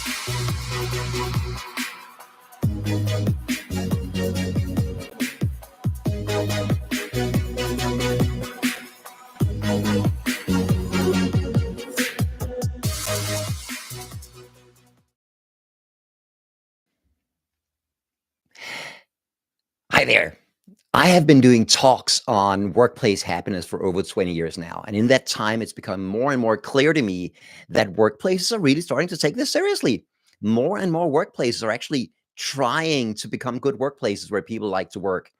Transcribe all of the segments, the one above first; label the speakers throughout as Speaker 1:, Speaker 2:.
Speaker 1: Hi there. I have been doing talks on workplace happiness for over 20 years now. And in that time, it's become more and more clear to me that workplaces are really starting to take this seriously. More and more workplaces are actually trying to become good workplaces where people like to work.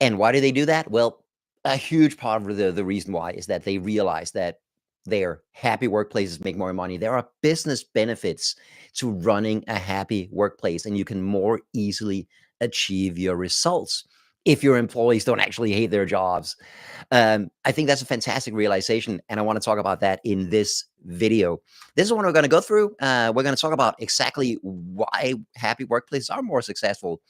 Speaker 1: And why do they do that? Well, a huge part of the reason why is that they realize that their happy workplaces make more money. There are business benefits to running a happy workplace, and you can more easily achieve your results if your employees don't actually hate their jobs. I think that's a fantastic realization, and I want to talk about that in this video. This is what we're going to go through. We're going to talk about exactly why happy workplaces are more successful.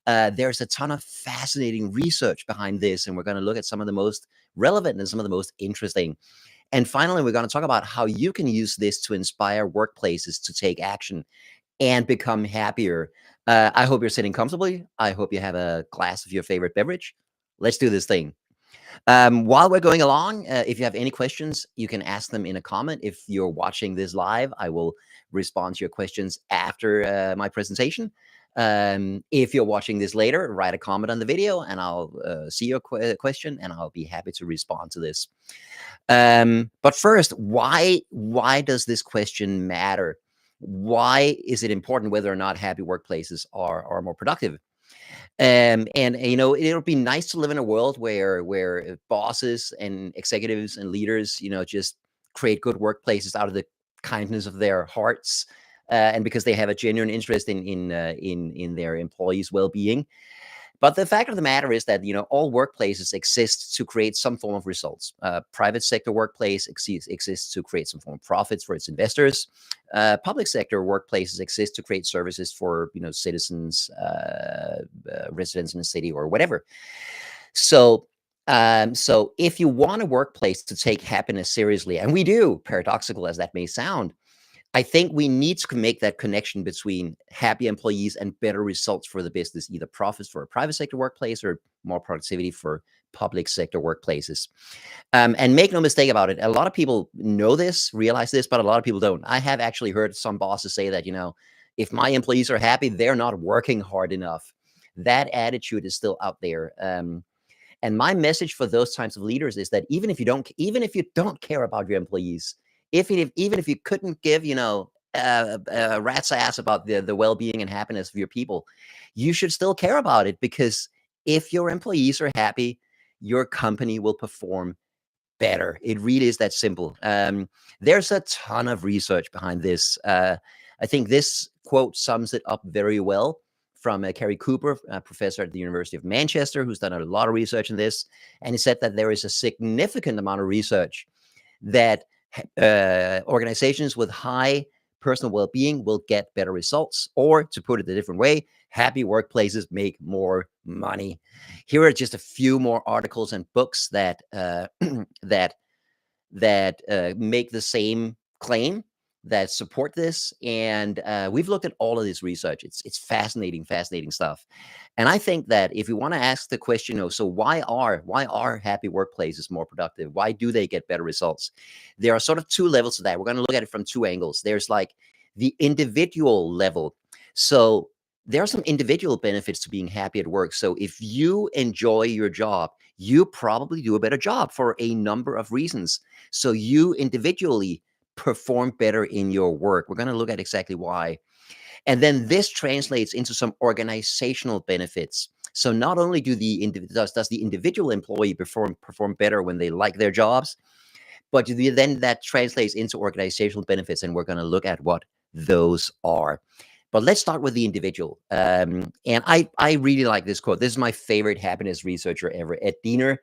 Speaker 1: There's a ton of fascinating research behind this, and we're going to look at some of the most relevant and some of the most interesting. And finally, we're going to talk about how you can use this to inspire workplaces to take action and become happier. I hope you're sitting comfortably. I hope you have a glass of your favorite beverage. Let's do this thing. While we're going along, if you have any questions, you can ask them in a comment. If you're watching this live, I will respond to your questions after my presentation. If you're watching this later, write a comment on the video and I'll see your question and I'll be happy to respond to this. But first, why does this question matter? Why is it important whether or not happy workplaces are more productive? And you know, it'll be nice to live in a world where bosses and executives and leaders, you know, just create good workplaces out of the kindness of their hearts, and because they have a genuine interest in their employees' well-being. But the fact of the matter is that, you know, all workplaces exist to create some form of results. Private sector workplace exists to create some form of profits for its investors. Public sector workplaces exist to create services for, you know, citizens, residents in the city or whatever. So if you want a workplace to take happiness seriously, and we do, paradoxical as that may sound, I think we need to make that connection between happy employees and better results for the business, either profits for a private sector workplace or more productivity for public sector workplaces. And make no mistake about it, a lot of people know this, realize this, but a lot of people don't. I have actually heard some bosses say that, you know, if my employees are happy, they're not working hard enough. That attitude is still out there. And my message for those types of leaders is that even if you don't care about your employees, even if you couldn't give, you know, a rat's ass about the well-being and happiness of your people, you should still care about it, because if your employees are happy, your company will perform better. It really is that simple. There's a ton of research behind this. I think this quote sums it up very well from Kerry Cooper, a professor at the University of Manchester, who's done a lot of research in this. And he said that there is a significant amount of research that organizations with high personal well-being will get better results, or to put it a different way, happy workplaces make more money. Here are just a few more articles and books that that make the same claim, that support this. And we've looked at all of this research. It's fascinating stuff. And I think that if you want to ask the question, oh, so why are happy workplaces more productive? Why do they get better results? There are sort of two levels to that. We're going to look at it from two angles. There's like the individual level. So there are some individual benefits to being happy at work. So if you enjoy your job, you probably do a better job for a number of reasons. So you individually perform better in your work. We're going to look at exactly why. And then this translates into some organizational benefits. So not only does the individual employee perform better when they like their jobs, but then that translates into organizational benefits, and we're going to look at what those are. But let's start with the individual. And I really like this quote. This is my favorite happiness researcher ever, Ed Diener,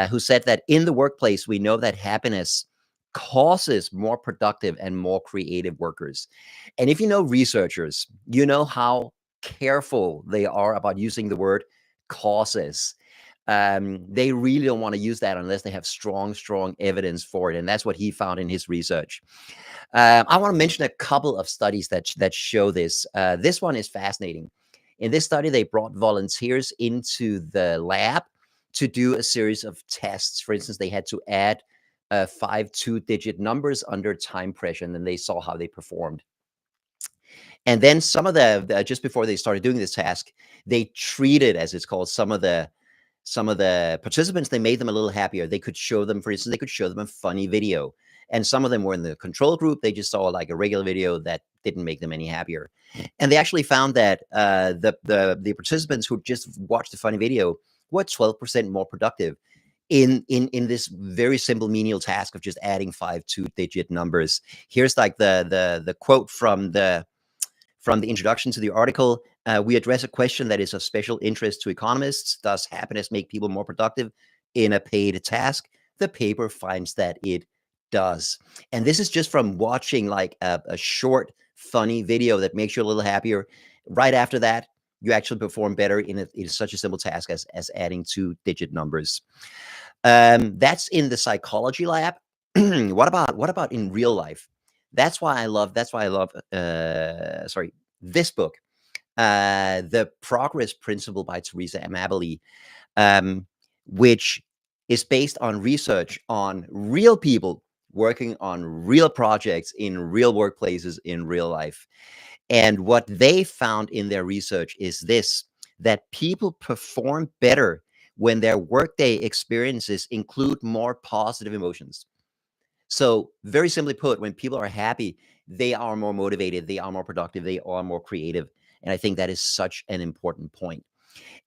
Speaker 1: who said that in the workplace, we know that happiness causes more productive and more creative workers. And if you know researchers, you know how careful they are about using the word causes. They really don't want to use that unless they have strong evidence for it, and that's what he found in his research. I want to mention a couple of studies that show this. This one is fascinating. In this study, they brought volunteers into the lab to do a series of tests. For instance, they had to add 5 two-digit numbers under time pressure, and then they saw how they performed. And then some of the just before they started doing this task, they treated, as it's called, some of the participants. They made them a little happier. They could show them, for instance, they could show them a funny video. And some of them were in the control group. They just saw like a regular video that didn't make them any happier. And they actually found that the participants who just watched the funny video were 12% more productive in this very simple menial task of just adding 5 two-digit numbers. Here's like the quote from the introduction to the article. We address a question that is of special interest to economists. Does happiness make people more productive in a paid task? The paper finds that it does. And this is just from watching like a short, funny video that makes you a little happier. Right after that, you actually perform better in such a simple task as adding two-digit numbers. That's in the psychology lab. What about in real life? That's why I love this book, The Progress Principle by Teresa Amabile, which is based on research on real people working on real projects in real workplaces in real life. And what they found in their research is this, that people perform better when their workday experiences include more positive emotions. So very simply put, when people are happy, they are more motivated, they are more productive, they are more creative. And I think that is such an important point.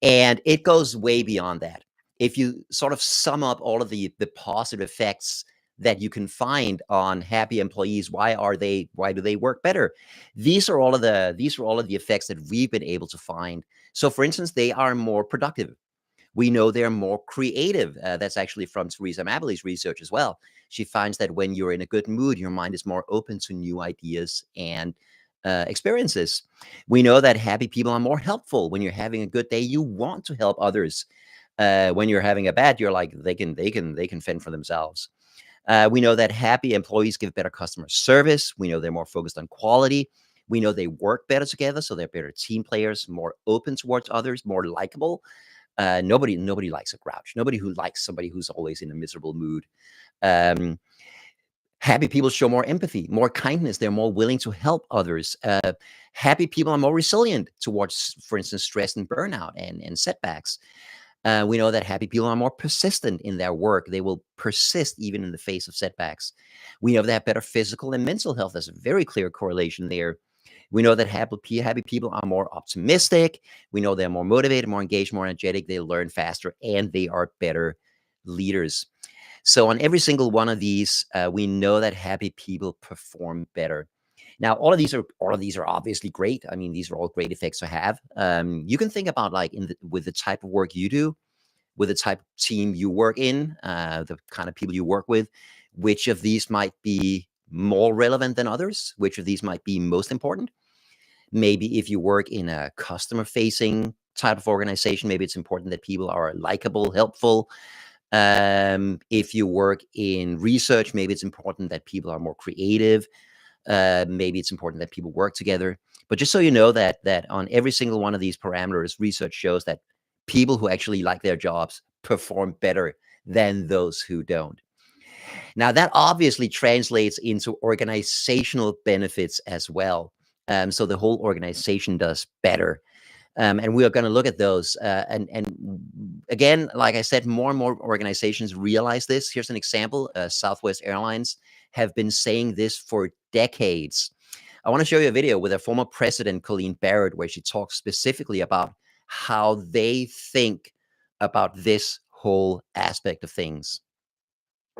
Speaker 1: And it goes way beyond that. If you sort of sum up all of the positive effects that you can find on happy employees, why do they work better? These are all of the effects that we've been able to find. So for instance, they are more productive. We know they're more creative. That's actually from Teresa Amabile's research as well. She finds that when you're in a good mood, your mind is more open to new ideas and experiences. We know that happy people are more helpful. When you're having a good day, you want to help others. When you're having a bad, you're like, they can fend for themselves. We know that happy employees give better customer service. We know they're more focused on quality. We know they work better together, so they're better team players, more open towards others, more likable. Nobody likes a grouch. Nobody who likes somebody who's always in a miserable mood. Happy people show more empathy, more kindness. They're more willing to help others. Happy people are more resilient towards, for instance, stress and burnout and setbacks. We know that happy people are more persistent in their work. They will persist even in the face of setbacks. We know they have better physical and mental health. There's a very clear correlation there. We know that happy people are more optimistic. We know they're more motivated, more engaged, more energetic. They learn faster, and they are better leaders. So on every single one of these, we know that happy people perform better. Now, all of these are obviously great. I mean, these are all great effects to have. You can think about like with the type of work you do, with the type of team you work in, the kind of people you work with, which of these might be more relevant than others, which of these might be most important. Maybe if you work in a customer-facing type of organization, maybe it's important that people are likable, helpful. If you work in research, maybe it's important that people are more creative. Maybe it's important that people work together. But just so you know that on every single one of these parameters, research shows that people who actually like their jobs perform better than those who don't. Now, that obviously translates into organizational benefits as well. So the whole organization does better. And we are going to look at those. And again, like I said, more and more organizations realize this. Here's an example. Southwest Airlines have been saying this for decades. I want to show you a video with a former president, Colleen Barrett, where she talks specifically about how they think about this whole aspect of things.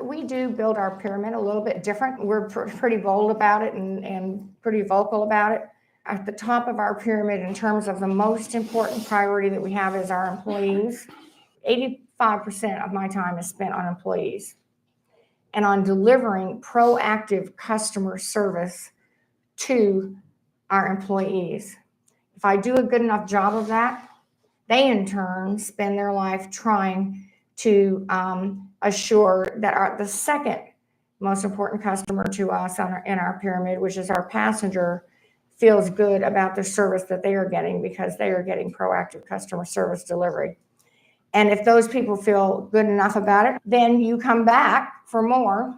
Speaker 2: We do build our pyramid a little bit different. We're pretty bold about it and pretty vocal about it. At the top of our pyramid, in terms of the most important priority that we have, is our employees. 85% of my time is spent on employees and on delivering proactive customer service to our employees. If I do a good enough job of that, they in turn spend their life trying to assure that the second most important customer to us in our pyramid, which is our passenger, feels good about the service that they are getting because they are getting proactive customer service delivery. And if those people feel good enough about it, then you come back for more.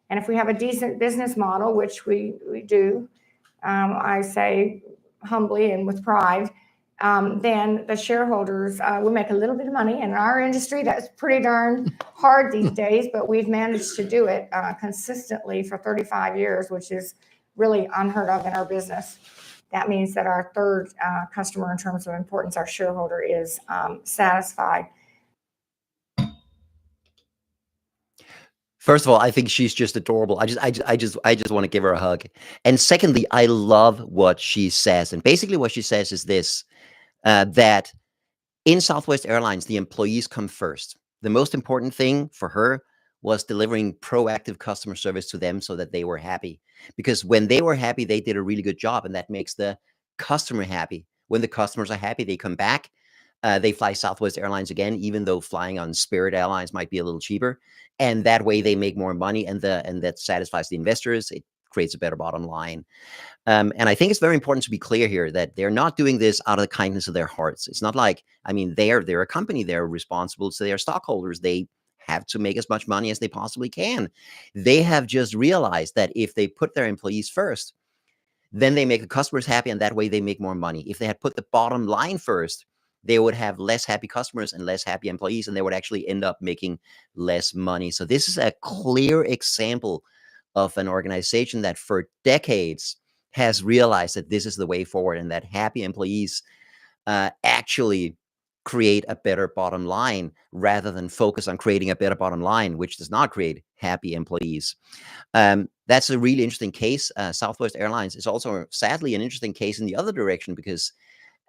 Speaker 2: And if we have a decent business model, which we do, I say humbly and with pride, then the shareholders will make a little bit of money. And in our industry, that's pretty darn hard these days, but we've managed to do it consistently for 35 years, which is really unheard of in our business. That means that our third customer in terms of importance, our shareholder, is satisfied.
Speaker 1: First of all, I think she's just adorable. I just want to give her a hug. And secondly, I love what she says. And basically, what she says is this: that in Southwest Airlines, the employees come first. The most important thing for her was delivering proactive customer service to them so that they were happy. Because when they were happy, they did a really good job, and that makes the customer happy. When the customers are happy, they come back. They fly Southwest Airlines again, even though flying on Spirit Airlines might be a little cheaper. And that way, they make more money, and that satisfies the investors. It creates a better bottom line. And I think it's very important to be clear here that they're not doing this out of the kindness of their hearts. It's not like, I mean, they're a company. They're responsible to their stockholders. They have to make as much money as they possibly can. They have just realized that if they put their employees first, then they make the customers happy, and that way they make more money. If they had put the bottom line first, they would have less happy customers and less happy employees, and they would actually end up making less money. So this is a clear example of an organization that for decades has realized that this is the way forward, and that happy employees actually create a better bottom line rather than focus on creating a better bottom line, which does not create happy employees. That's a really interesting case. Southwest Airlines is also sadly an interesting case in the other direction, because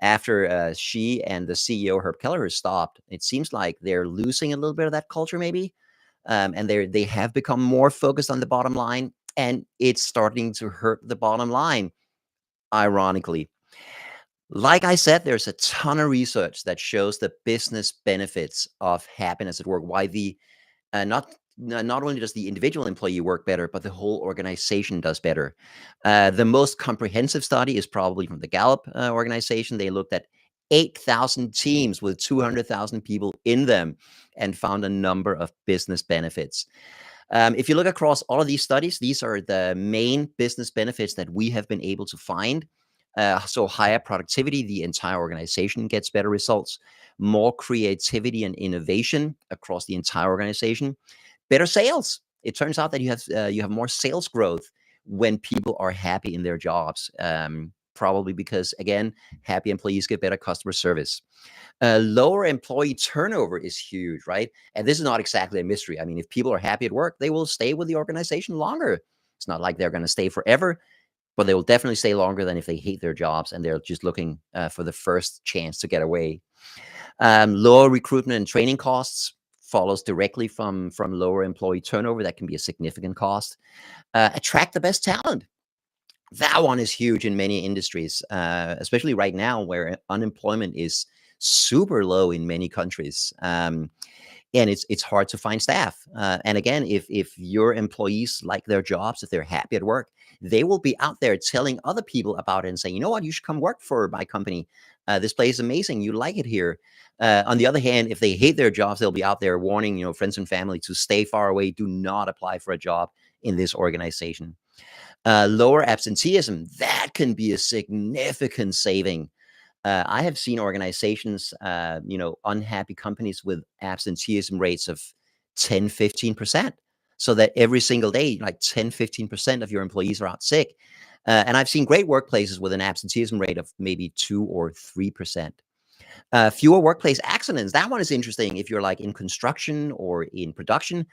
Speaker 1: after she and the CEO Herb Kelleher stopped, it seems like they're losing a little bit of that culture, maybe, and they have become more focused on the bottom line, and it's starting to hurt the bottom line, ironically. Like I said, there's a ton of research that shows the business benefits of happiness at work. Why the not only does the individual employee work better, but the whole organization does better. The most comprehensive study is probably from the Gallup organization. They looked at 8,000 teams with 200,000 people in them and found a number of business benefits. If you look across all of these studies, these are the main business benefits that we have been able to find. So higher productivity, the entire organization gets better results, more creativity and innovation across the entire organization, better sales. It turns out that you have more sales growth when people are happy in their jobs. Probably because, again, happy employees get better customer service. Lower employee turnover is huge, right? And this is not exactly a mystery. I mean, if people are happy at work, they will stay with the organization longer. It's not like they're going to stay forever, but they will definitely stay longer than if they hate their jobs and they're just looking for the first chance to get away. Lower recruitment and training costs follows directly from lower employee turnover. That can be a significant cost. Attract the best talent. That one is huge in many industries, especially right now where unemployment is super low in many countries. And it's hard to find staff. And again, if your employees like their jobs, if they're happy at work, they will be out there telling other people about it and saying, you know what, you should come work for my company. This place is amazing. You like it here. On the other hand, if they hate their jobs, they'll be out there warning, friends and family to stay far away. Do not apply for a job in this organization. Lower absenteeism, that can be a significant saving. I have seen organizations, unhappy companies with absenteeism rates of 10, 15%. So that every single day, like 10, 15% of your employees are out sick. And I've seen great workplaces with an absenteeism rate of maybe 2 or 3%. Fewer workplace accidents. That one is interesting. If you're like in construction or in production,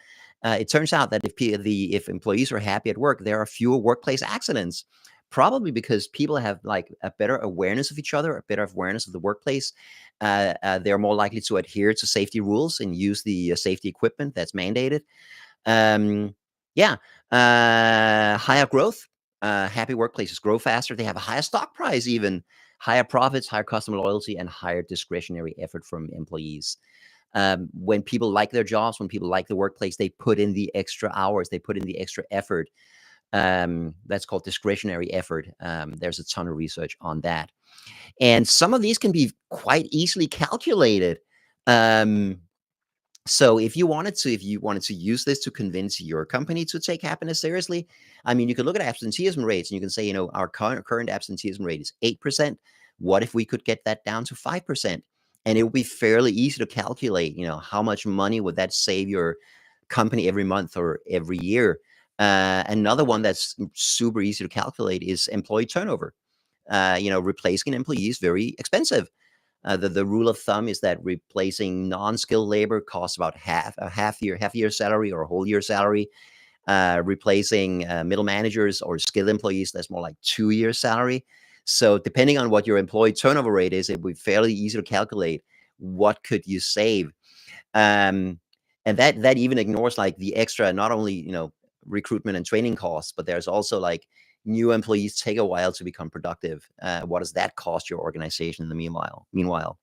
Speaker 1: it turns out that if employees are happy at work, there are fewer workplace accidents. Probably because people have like a better awareness of each other, a better awareness of the workplace. They're more likely to adhere to safety rules and use the safety equipment that's mandated. Higher growth. Happy workplaces grow faster. They have a higher stock price even. higher profits, higher customer loyalty, and higher discretionary effort from employees. When people like their jobs, when people like the workplace, they put in the extra hours, they put in the extra effort. That's called discretionary effort. There's a ton of research on that. And some of these can be quite easily calculated. Um, so if you wanted to use this to convince your company to take happiness seriously, I mean, you could look at absenteeism rates and you can say, our current absenteeism rate is 8%. What if we could get that down to 5%? And it would be fairly easy to calculate, how much money would that save your company every month or every year? Another one that's super easy to calculate is employee turnover. Replacing an employee is very expensive. The rule of thumb is that replacing non-skilled labor costs about half year salary or a whole year salary. Replacing middle managers or skilled employees, that's more like 2 years salary. So depending on what your employee turnover rate is, it would be fairly easy to calculate what could you save. And that even ignores like the extra, not only recruitment and training costs, but there's also like new employees take a while to become productive. What does that cost your organization in the meanwhile?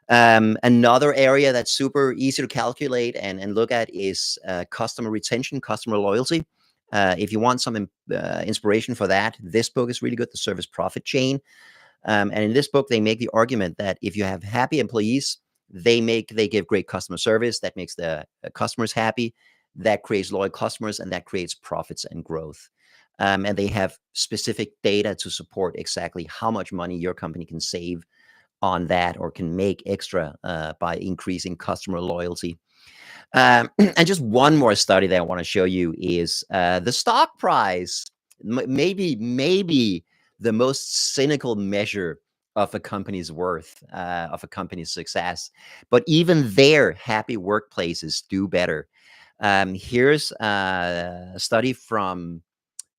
Speaker 1: Another area that's super easy to calculate and look at is customer retention, customer loyalty. If you want some inspiration for that, this book is really good, The Service Profit Chain. And in this book, they make the argument that if you have happy employees, they give great customer service. That makes the customers happy. That creates loyal customers, and that creates profits and growth. And they have specific data to support exactly how much money your company can save on that or can make extra by increasing customer loyalty. And just one more study that I want to show you is the stock price. Maybe the most cynical measure of a company's worth, of a company's success. But even there, happy workplaces do better. Here's a study from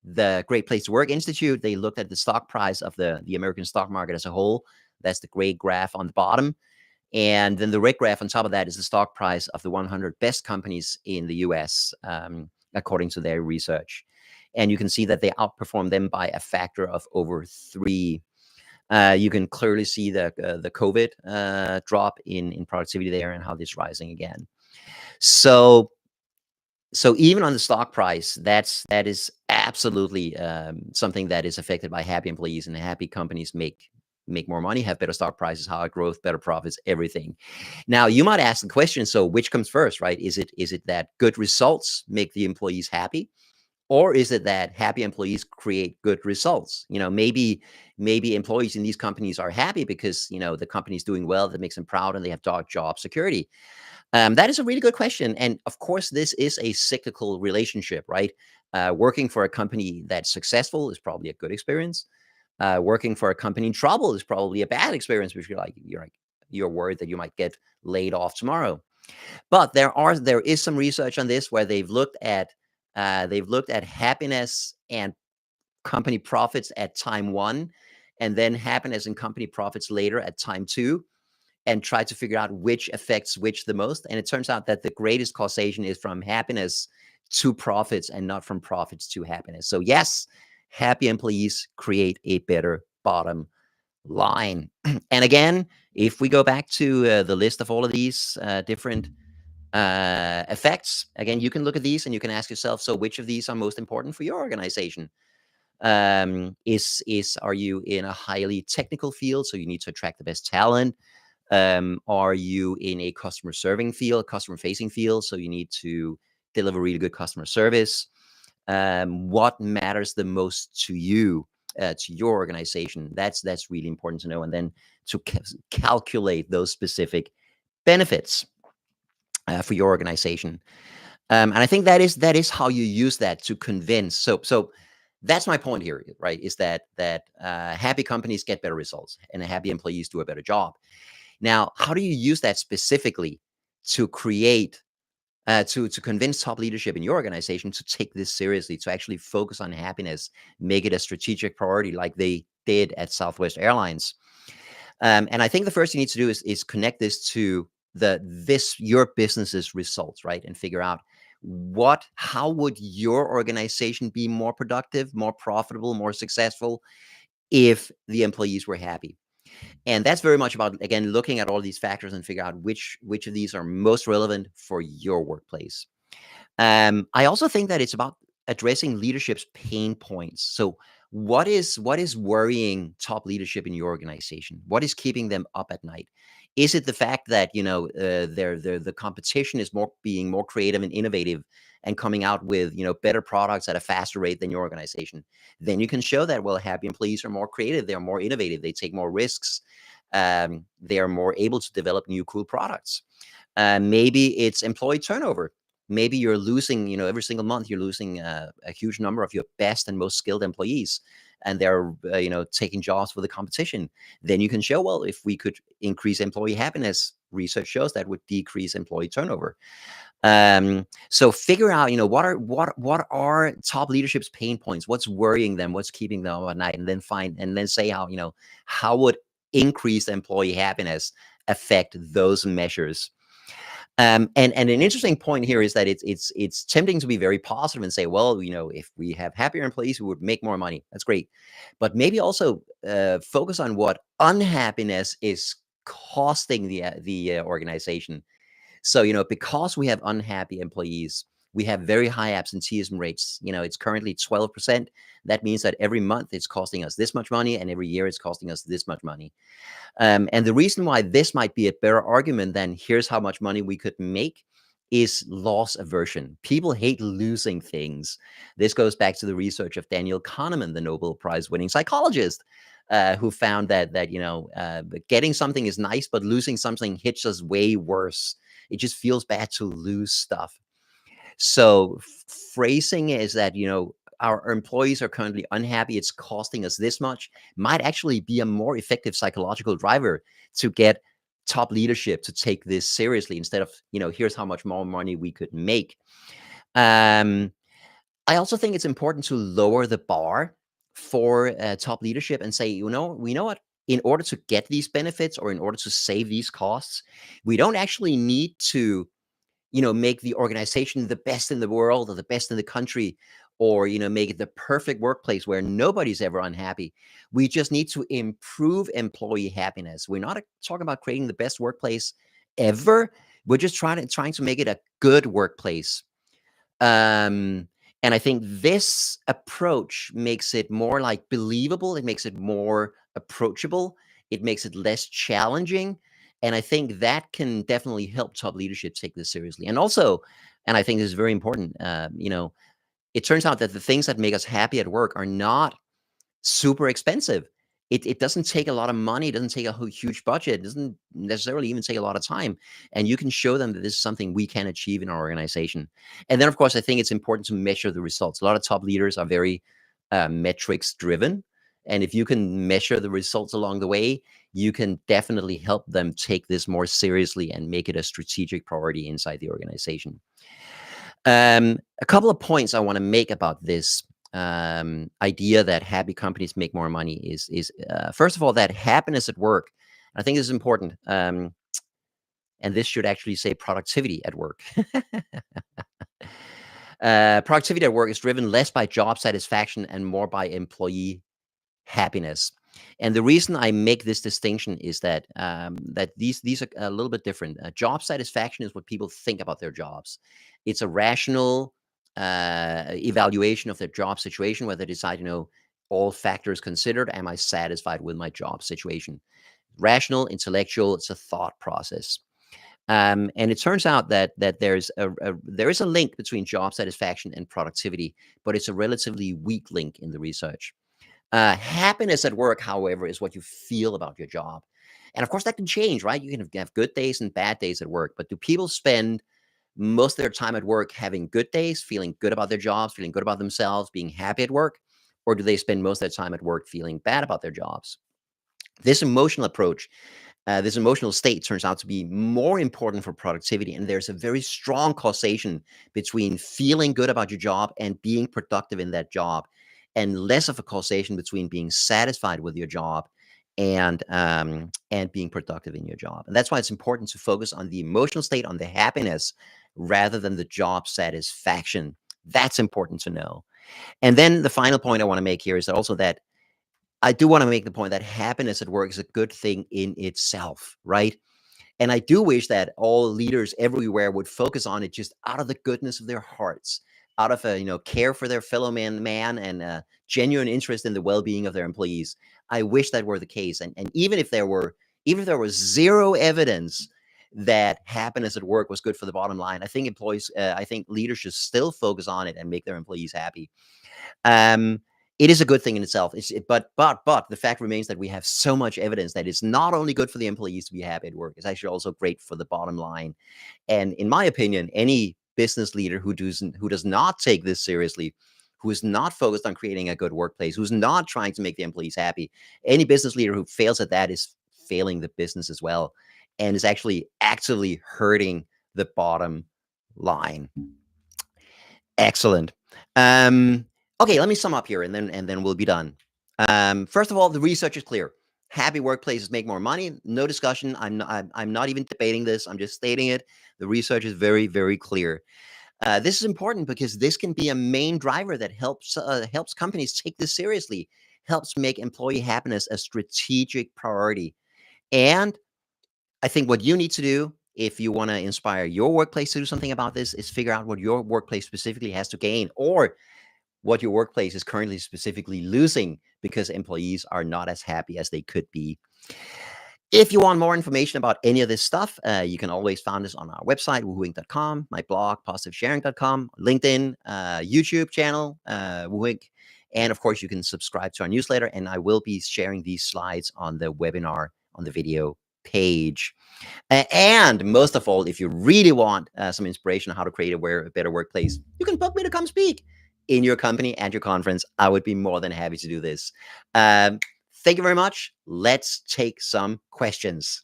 Speaker 1: the Great Place to Work Institute. They looked at the stock price of the American stock market as a whole. That's the gray graph on the bottom. And then the red graph on top of that is the stock price of the 100 best companies in the US, according to their research. And you can see that they outperform them by a factor of over 3. You can clearly see the COVID drop in productivity there and how this is rising again. So even on the stock price, that is absolutely something that is affected by happy employees, and happy companies make more money, have better stock prices, higher growth, better profits, everything. Now, you might ask the question, so which comes first, right? Is it that good results make the employees happy? Or is it that happy employees create good results? Maybe employees in these companies are happy because, the company's doing well, that makes them proud, and they have job security. That is a really good question. And of course, this is a cyclical relationship, right? Working for a company that's successful is probably a good experience. Working for a company in trouble is probably a bad experience because you're worried that you might get laid off tomorrow. But there is some research on this where they've looked at happiness and company profits at time 1, and then happiness and company profits later at time 2, and try to figure out which affects which the most. And it turns out that the greatest causation is from happiness to profits and not from profits to happiness. So yes, happy employees create a better bottom line. And again, if we go back to the list of all of these different effects, again, you can look at these and you can ask yourself, so which of these are most important for your organization? Are you in a highly technical field, so you need to attract the best talent? Are you in a customer facing field, so you need to deliver really good customer service? What matters the most to you, to your organization? That's really important to know, and then to calculate those specific benefits for your organization. And I think that is how you use that to convince. So that's my point here, right? Is that happy companies get better results, and happy employees do a better job. Now, how do you use that specifically to create, to convince top leadership in your organization to take this seriously, to actually focus on happiness, make it a strategic priority like they did at Southwest Airlines? And I think the first thing you need to do is connect this to your business's results, right? And figure out how would your organization be more productive, more profitable, more successful if the employees were happy. And that's very much about, again, looking at all these factors and figure out which of these are most relevant for your workplace. I also think that it's about addressing leadership's pain points. So what is worrying top leadership in your organization? What is keeping them up at night? Is it the fact that the competition is being more creative and innovative and coming out with better products at a faster rate than your organization? Then you can show that, well, happy employees are more creative, they're more innovative, they take more risks, they are more able to develop new cool products. Maybe it's employee turnover. Maybe you're losing, every single month you're losing a huge number of your best and most skilled employees, and they're, taking jobs for the competition. Then you can show, well, if we could increase employee happiness, research shows that would decrease employee turnover. So figure out, what are top leadership's pain points? What's worrying them? What's keeping them up at night? And then say how would increased employee happiness affect those measures? And an interesting point here is that it's tempting to be very positive and say, well, if we have happier employees, we would make more money. That's great, but maybe also focus on what unhappiness is costing the organization. So, because we have unhappy employees, we have very high absenteeism rates. It's currently 12%. That means that every month it's costing us this much money, and every year it's costing us this much money. And the reason why this might be a better argument than here's how much money we could make is loss aversion. People hate losing things. This goes back to the research of Daniel Kahneman, the Nobel Prize winning psychologist, who found that getting something is nice, but losing something hits us way worse. It just feels bad to lose stuff. So phrasing is that, our employees are currently unhappy, it's costing us this much, might actually be a more effective psychological driver to get top leadership to take this seriously, instead of, here's how much more money we could make. I also think it's important to lower the bar for top leadership and say, we know what, in order to get these benefits or in order to save these costs, we don't actually need to make the organization the best in the world or the best in the country, or, make it the perfect workplace where nobody's ever unhappy. We just need to improve employee happiness. We're not talking about creating the best workplace ever. We're just trying to make it a good workplace. And I think this approach makes it more like believable. It makes it more approachable. It makes it less challenging. And I think that can definitely help top leadership take this seriously. And also, and I think this is very important, it turns out that the things that make us happy at work are not super expensive. It doesn't take a lot of money. It doesn't take a huge budget. It doesn't necessarily even take a lot of time. And you can show them that this is something we can achieve in our organization. And then, of course, I think it's important to measure the results. A lot of top leaders are very metrics driven. And if you can measure the results along the way, you can definitely help them take this more seriously and make it a strategic priority inside the organization. A couple of points I want to make about this idea that happy companies make more money is first of all, that happiness at work. I think this is important. And this should actually say productivity at work. Productivity at work is driven less by job satisfaction and more by employee happiness. And the reason I make this distinction is that these are a little bit different. Job satisfaction is what people think about their jobs. It's a rational evaluation of their job situation, where they decide, all factors considered, am I satisfied with my job situation? Rational, intellectual, it's a thought process. And it turns out that there is a link between job satisfaction and productivity, but it's a relatively weak link in the research. Happiness at work, however, is what you feel about your job. And of course, that can change, right? You can have good days and bad days at work, but do people spend most of their time at work having good days, feeling good about their jobs, feeling good about themselves, being happy at work? Or do they spend most of their time at work feeling bad about their jobs? This emotional approach, this emotional state, turns out to be more important for productivity. And there's a very strong causation between feeling good about your job and being productive in that job, and less of a causation between being satisfied with your job and being productive in your job. And that's why it's important to focus on the emotional state, on the happiness, rather than the job satisfaction. That's important to know. And then the final point I want to make here is also that I do want to make the point that happiness at work is a good thing in itself, right? And I do wish that all leaders everywhere would focus on it just out of the goodness of their hearts, out of a care for their fellow man and a genuine interest in the well-being of their employees. I wish that were the case. And even if there was zero evidence that happiness at work was good for the bottom line, I think leaders should still focus on it and make their employees happy. Um, it is a good thing in itself. But the fact remains that we have so much evidence that it's not only good for the employees to be happy at work, it's actually also great for the bottom line. And in my opinion, any business leader who does not take this seriously, who is not focused on creating a good workplace, who's not trying to make the employees happy, any business leader who fails at that is failing the business as well, and is actually actively hurting the bottom line. Excellent. Okay, let me sum up here, and then we'll be done. First of all, the research is clear. Happy workplaces make more money. No discussion. I'm not even debating this. I'm just stating it. The research is very, very clear. This is important because this can be a main driver that helps companies take this seriously, helps make employee happiness a strategic priority. And I think what you need to do if you want to inspire your workplace to do something about this is figure out what your workplace specifically has to gain, or what your workplace is currently specifically losing because employees are not as happy as they could be. If you want more information about any of this stuff, you can always find us on our website, woohooinc.com, my blog, positivesharing.com, LinkedIn, YouTube channel, Woohooinc. And of course, you can subscribe to our newsletter, and I will be sharing these slides on the webinar on the video page. And most of all, if you really want some inspiration on how to create a better workplace, you can book me to come speak in your company and your conference. I would be more than happy to do this. Thank you very much. Let's take some questions.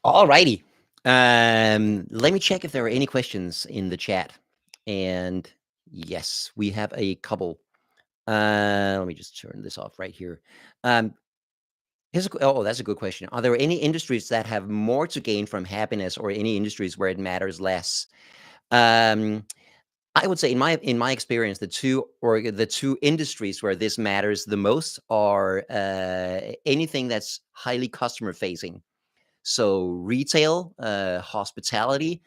Speaker 1: All righty. Let me check if there are any questions in the chat. And yes, we have a couple. Let me just turn this off right here. That's a good question. Are there any industries that have more to gain from happiness, or any industries where it matters less? I would say, in my experience, the two industries where this matters the most are anything that's highly customer facing. So retail, hospitality,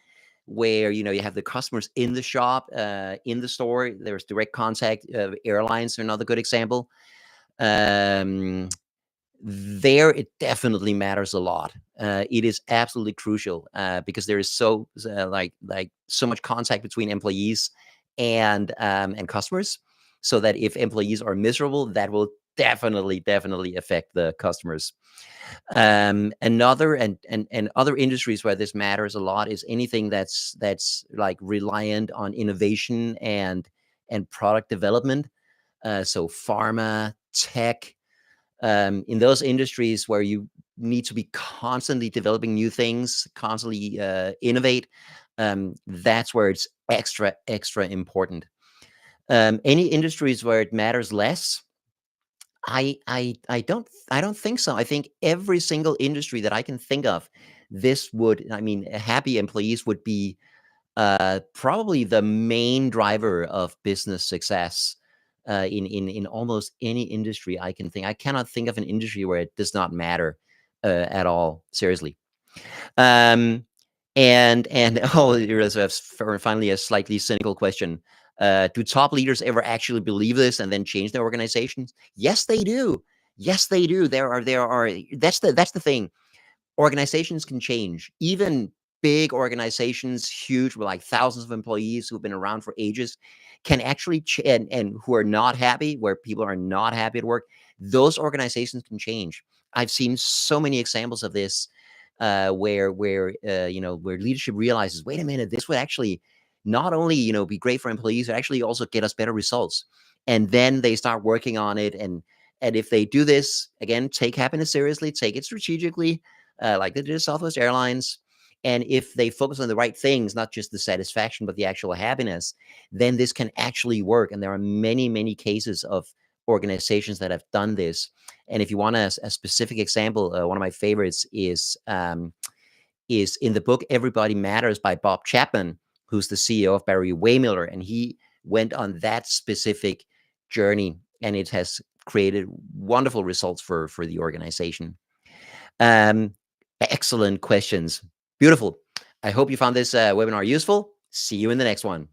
Speaker 1: where you have the customers in the shop, in the store. There's direct contact. Airlines are another good example. There it definitely matters a lot. It is absolutely crucial because there is so much contact between employees and customers, so that if employees are miserable, that will definitely affect the customers. Another and other industries where this matters a lot is anything that's like reliant on innovation and product development. So pharma, tech, in those industries where you need to be constantly developing new things, constantly innovate, that's where it's extra important. Any industries where it matters less, I don't think so. I think every single industry that I can think of, happy employees would be probably the main driver of business success. In almost any industry I can think. I cannot think of an industry where it does not matter at all. Seriously. Um, and finally, a slightly cynical question. Do top leaders ever actually believe this and then change their organizations? Yes, they do. Yes, they do. There are. That's the thing. Organizations can change. Even big organizations, huge, with like thousands of employees who've been around for ages, can actually and who are not happy, where people are not happy at work. Those organizations can change. I've seen so many examples of this, where leadership realizes, wait a minute, this would actually not only be great for employees, it actually also get us better results. And then they start working on it, and if they do this again, take happiness seriously, take it strategically, like they did at Southwest Airlines. And if they focus on the right things, not just the satisfaction, but the actual happiness, then this can actually work. And there are many, many cases of organizations that have done this. And if you want a specific example, one of my favorites is is in the book Everybody Matters by Bob Chapman, who's the CEO of Barry Waymiller, and he went on that specific journey, and it has created wonderful results for the organization. Excellent questions. Beautiful. I hope you found this webinar useful. See you in the next one.